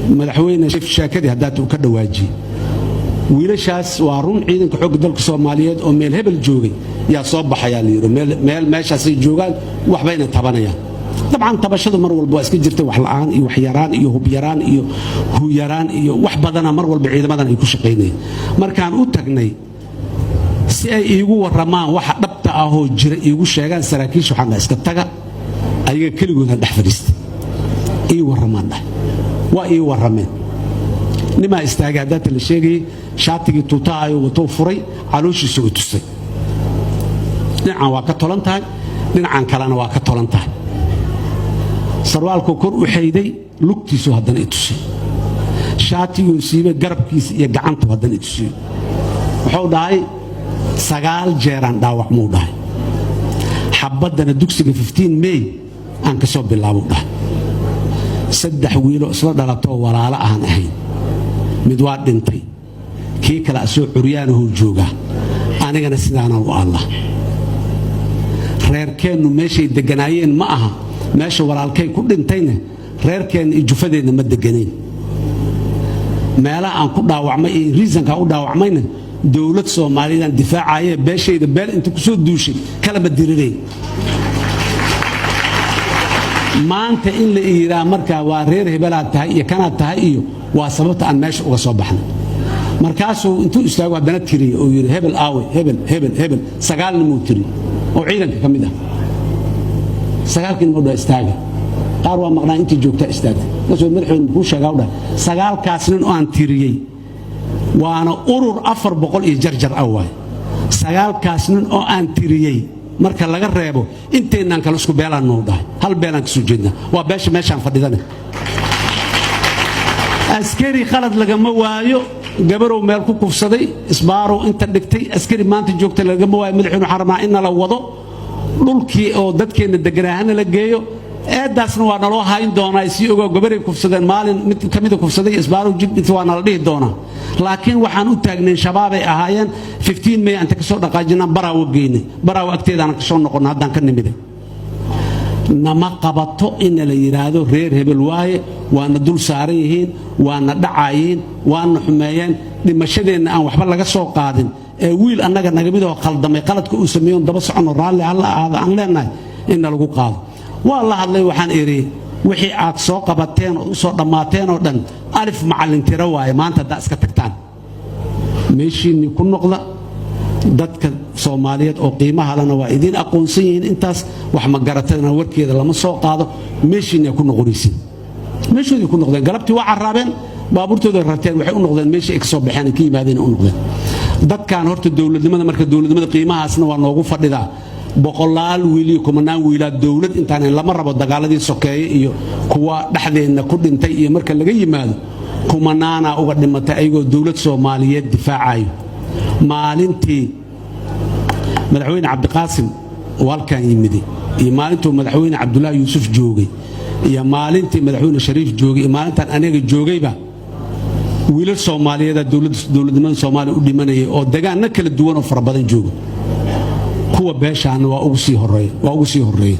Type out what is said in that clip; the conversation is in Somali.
madaxweyne Sheekh Shaakadi haddaad uu ka dhawaaji wiilashaas waa run ciidanka xoogga dalka Soomaaliyeed oo meel hebel joogay yaa soo baxaya liiro meel meeshaas ay joogaan waxba inay tabanayaan طبعا tabashadu mar walba waa iska jirtay wax la'aan iyo wax yaraan iyo hub yaraan iyo hu yaraan iyo wax badana mar walba ciidamadan ay ku shaqeynayeen markaan u tagnay si ay iigu waramaan waxa dhabta ah oo jira iigu sheegaan saraakiisha waxaan iska taga ayaga kaligood dhex fadhiistay ii waramaan waa ii warameen nima istaaga dad la sheegay shaatigii tuutaayo wato furay calooshiisa u tusay dhinacan waa ka tolan tahay dhinacan kalena waa ka tolan tahay sarwaalku kor u xeeyday lugtiisu haddana i tusay shaatigu siibay garabkiisa iyo gacantu haddana i tusay wuxuu dhahay 9 jeeraan dhaawac muu dhahay xabadana dugsiga 15 May aan ka soo bilaabo dhahay 3 wiilo isla dhalato walaalo aan ahayn mid waa dhintay kii kala soo curyaanahu jooga anigana sidaana u Allah reerkeenu meeshay deganaayeen ma aha meesha walaalkay ku dhintayna reerkeen ijufadeena ma deganeen meelaha aan ku dhaawacmay ee reasonka u dhaawacmayna dawlad Soomaaliyeed difaacayay beeshayda beel inta ku soo duushay kala badiriray maanta in la iiraa marka waa reer hebelaad tahay iyo kanaad tahay iyo waa sababta aan meesha uga soo baxnay markaasuu intuu istaago haddana tiriyay oo yiri hebel aawe hebel 9 nin uu tiriyay oo ciidanka ka mid ah 9 kin uu istaaga qaar waa maqnaa intii joogta istaagtay kasoo madaxweyne ku sheegaa dhahay 9 kaas nin oo aan tiriyay waana urur 400 iyo jarjar awaay 9 kaas nin oo aan tiriyay marka laga reebo inteenan kala isku beelaan noo dhahay hal beelaan ka soo jeedna waa beesha meeshaan fadhidana askari khalad lagama waayo gabarow meel ku kufsaday isbaaro inta dhigtay askari maanta joogta lagama waayo madaxweyne xaramaa in la wado dhulkii oo dadkeena deganaana la geeyo eedaasna waa naloo hayn doonaa si ogo gabaray kufsadeen maalin mid kamid kufsaday isbaaro jib inta waa nala dhihi doonaa laakiin waxaan u taagnay shabaab ay ahaayeen 15 May anta ka soo dhaqaajina baraawo geynay baraawo agteedana ka soo noqon haddaan ka nimiday nama qabato in la yiraahdo reer hebel waaye waana dul saaran yihiin waana dhacaayeen waana xumeeyeen dhimashadeena aan waxba laga soo qaadin ee wiil annaga naga mid oo qaldamay qaladka uu sameeyo daba socono raalli alla aad aan leenahay in lagu qaado waa la hadlay waxaan iri wixii aad soo qabateen oo soo dhamaateen oo dhan alif macallin tira waaye maanta da iska tagtaan meeshii ku noqda dadka Soomaaliyeed oo qiimaha lana waa idin aqoonsan yihiin intaas wax ma garatayna warkeeda lama soo qaado meeshii ku noqonaysin meeshii ku noqdeen galabtii waa carraabeen baabuurtooda rarteen waxay u noqdeen meeshii ay ka soo baxeen ka yimaadeen u noqdeen dadkan horta dawladnimada marka dawladnimada qiimahaasna waa noogu fadhidaa boqolaal wiil kumanaan wiilad dawlad intaan lama rabo dagaaladii sokeeye iyo kuwa dhaxdeena ku dhintay iyo marka laga yimaado kumanaana uga dhimatay ayagoo dawlad Soomaaliyeed difaacayo maalintii madaxweyne Cabdiqaasim walkaan yimid iyo maalintii madaxweyne Cabdullaahi Yuusuf joogay iyo maalintii madaxweyne Shariif joogay maalintan aniga joogayba wiilal Soomaaliyeed dawladnimada Soomaaliya u dhimanayay oo deegaanna kala duwan oo fara badan joogo kuwa beeshaan waa ugu sii horeeyay